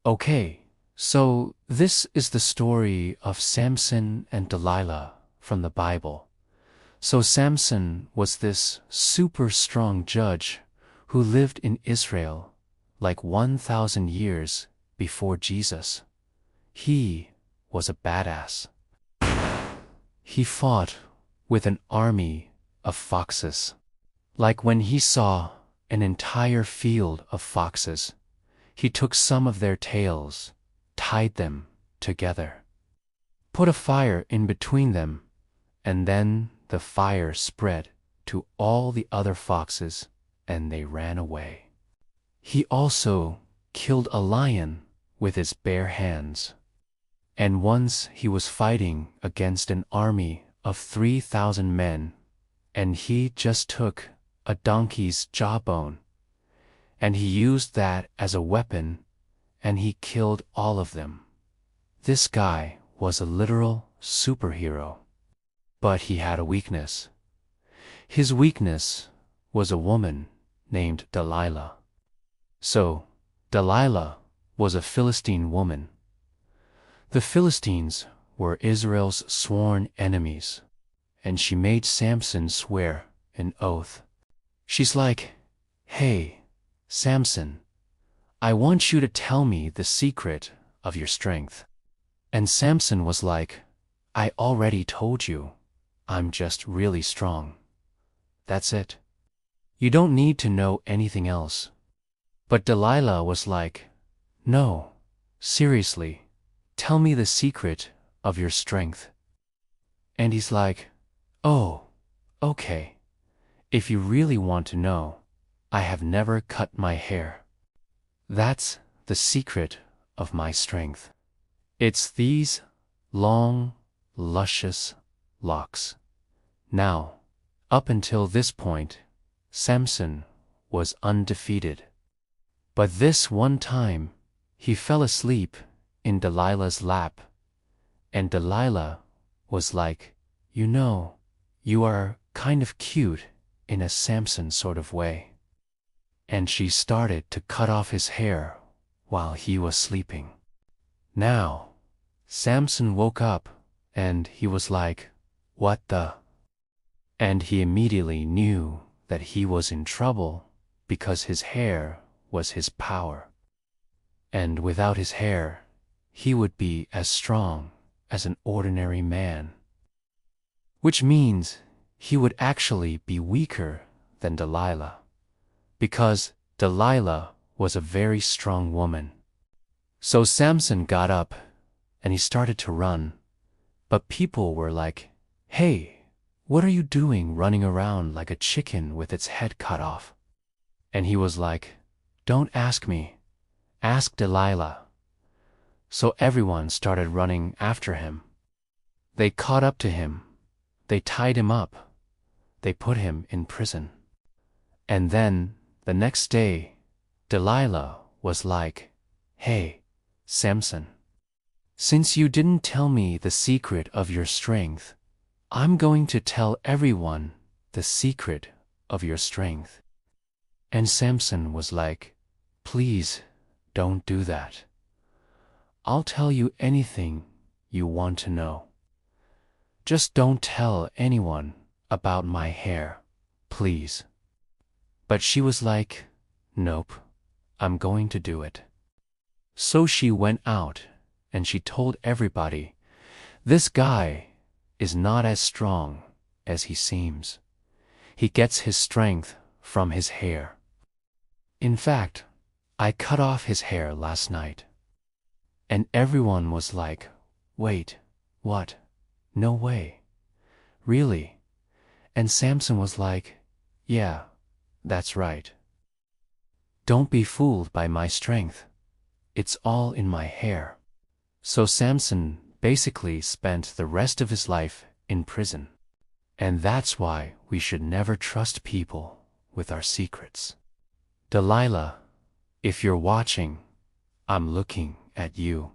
Okay, so this is the story of Samson and Delilah from the Bible. So Samson was this super strong judge who lived in Israel like 1,000 years before Jesus. He was a badass. He fought with an army of foxes. Like when he saw an entire field of foxes, he took some of their tails, tied them together, put a fire in between them, and then the fire spread to all the other foxes and they ran away. He also killed a lion with his bare hands. And once he was fighting against an army of 3,000 men, and he just took a donkey's jawbone, and he used that as a weapon, and he killed all of them. This guy was a literal superhero. But he had a weakness. His weakness was a woman named Delilah. So, Delilah was a Philistine woman. The Philistines were Israel's sworn enemies, and she made Samson swear an oath. She's like, "Hey, Samson, I want you to tell me the secret of your strength." And Samson was like, "I already told you. I'm just really strong. That's it. You don't need to know anything else." But Delilah was like, "No, seriously, tell me the secret of your strength." And he's like, "Oh, okay. If you really want to know, I have never cut my hair. That's the secret of my strength. It's these long, luscious locks." Now, up until this point, Samson was undefeated. But this one time, he fell asleep in Delilah's lap, and Delilah was like, "You know, you are kind of cute in a Samson sort of way." And she started to cut off his hair while he was sleeping. Now, Samson woke up, and he was like, "What the?" And he immediately knew that he was in trouble because his hair was his power. And without his hair, he would be as strong as an ordinary man. Which means he would actually be weaker than Delilah, because Delilah was a very strong woman. So Samson got up and he started to run, but people were like, "Hey, what are you doing running around like a chicken with its head cut off?" And he was like, "Don't ask me. Ask Delilah." So everyone started running after him. They caught up to him. They tied him up. They put him in prison. And then, the next day, Delilah was like, "Hey, Samson, since you didn't tell me the secret of your strength, I'm going to tell everyone the secret of your strength." And Samson was like, "Please, don't do that. I'll tell you anything you want to know. Just don't tell anyone about my hair, please." But she was like, "Nope, I'm going to do it." So she went out and she told everybody, "This guy is not as strong as he seems. He gets his strength from his hair. In fact, I cut off his hair last night." And everyone was like, "Wait, what? No way. Really?" And Samson was like, "Yeah, that's right. Don't be fooled by my strength. It's all in my hair." So Samson basically spent the rest of his life in prison. And that's why we should never trust people with our secrets. Delilah, if you're watching, I'm looking at you.